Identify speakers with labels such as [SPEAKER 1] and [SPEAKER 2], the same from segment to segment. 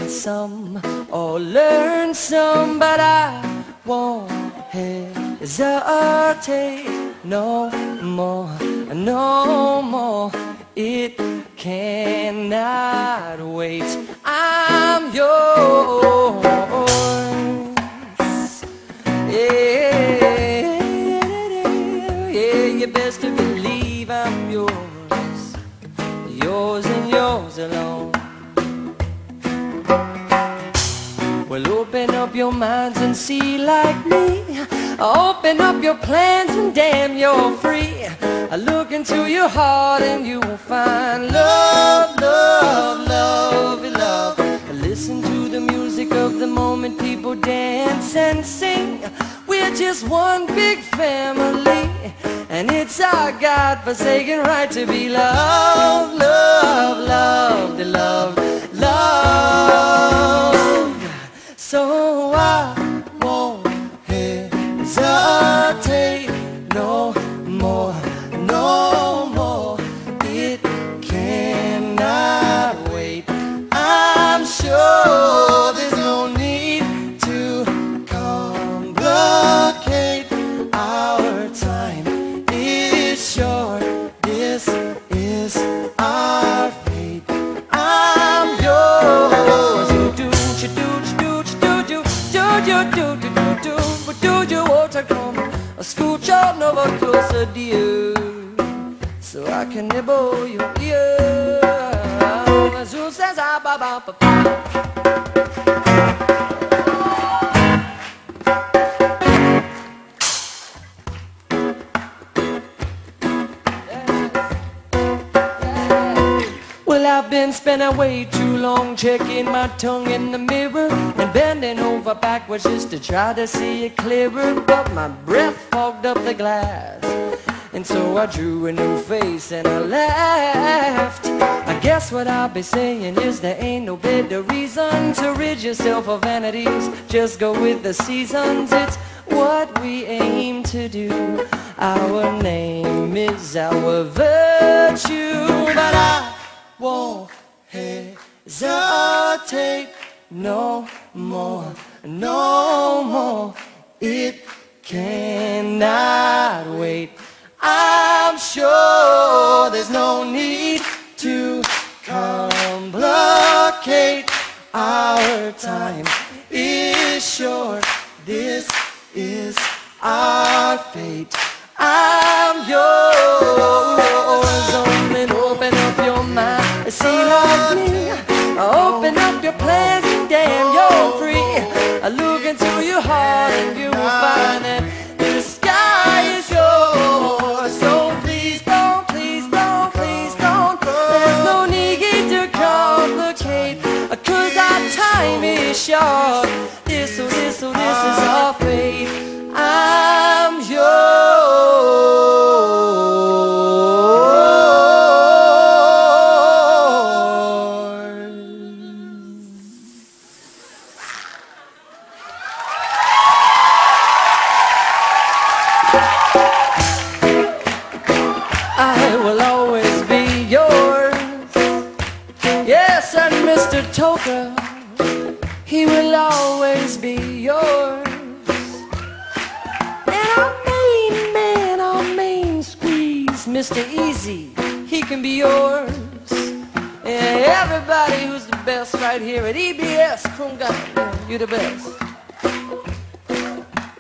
[SPEAKER 1] find some or learn some, but I won't hesitate no more, no more. It cannot wait. I'm yours. Yeah, yeah, you best to believe I'm yours, yours and yours alone. Well, open up your minds and see like me. Open up your plans and damn, you're free. Look into your heart and you will find love, love, love, love. Listen to the music of the moment, people dance and sing. We're just one big family, and it's our God-forsaken right to be loved, love, love, love, love. So I won't hesitate no more, no more. It cannot wait. I'm sure there's no need to complicate. Our time is short. This is our fate. I'm yours. Do you want to come scooch on over closer, dear, so I can nibble your ear? Who says I ba ba ba ba? Well, I've been spending way too long checking my tongue in the mirror and bending over backwards just to try to see it clearer. But my breath fogged up the glass, and so I drew a new face and I laughed. I guess what I'll be saying is there ain't no better reason to rid yourself of vanities. Just go with the seasons, it's what we aim to do. Our name is our virtue, but I won't hesitate no more, no more. It cannot wait. I'm sure there's no need to complicate. Our time is short. This is our fate. I'm yours. Only open up your mind, see like me. Open up your plans and damn, you're free. Look into your heart and you will find that the sky is yours. So please don't, please don't, please don't. There's no need to complicate, 'cause our time is short. This is our fate. I'm yours. I will always be yours. Yes, and Mr. Toker, he will always be yours. And our main man, our main squeeze, Mr. Easy, he can be yours. And everybody who's the best right here at EBS, Krungan, you're the best.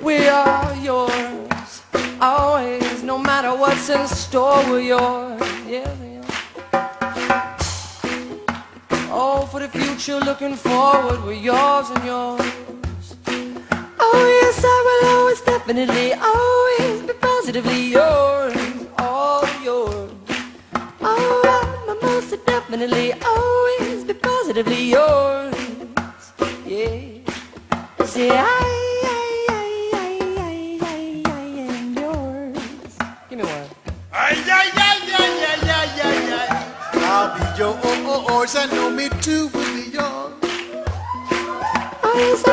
[SPEAKER 1] We are yours, always, no matter what's in store, we're yours. Yeah, yeah. Oh, for the future, looking forward, we're yours and yours. Oh yes, I will always, definitely, always be positively yours, all yours. Oh, I'm most definitely always be positively yours. Yeah, see, I am yours. Give me one.
[SPEAKER 2] I'll be yours, I know me too will be yours.
[SPEAKER 1] Oh yes, I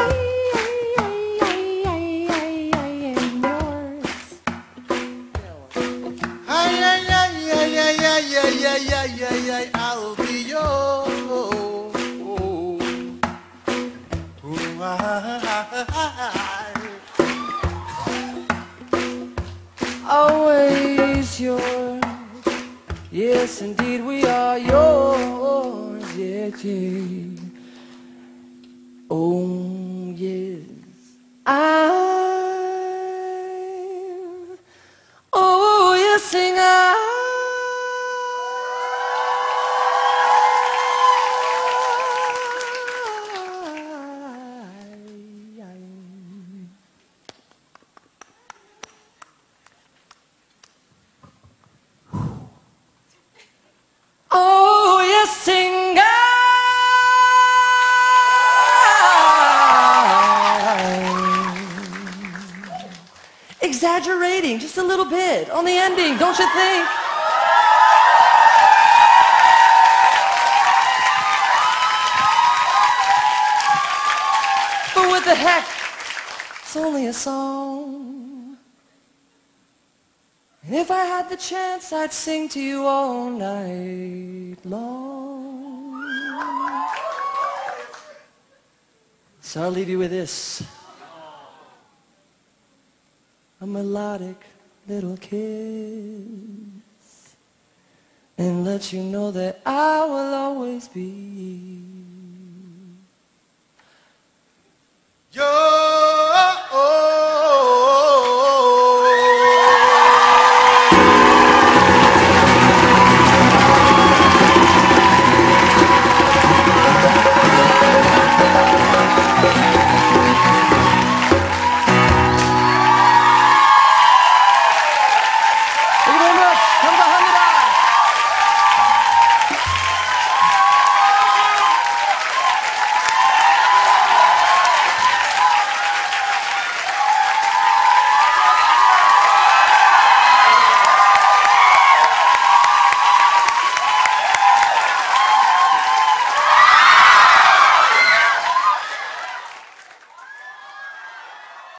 [SPEAKER 2] I'll be yours.
[SPEAKER 1] yes, indeed we are yours, yeah, yeah. Oh, yes, oh, yes, sing oh, yes, sing exaggerating just a little bit on the ending, don't you think? But what the heck? It's only a song. And if I had the chance, I'd sing to you all night long. So I'll leave you with this. A melodic little kiss, and let you know that I will always be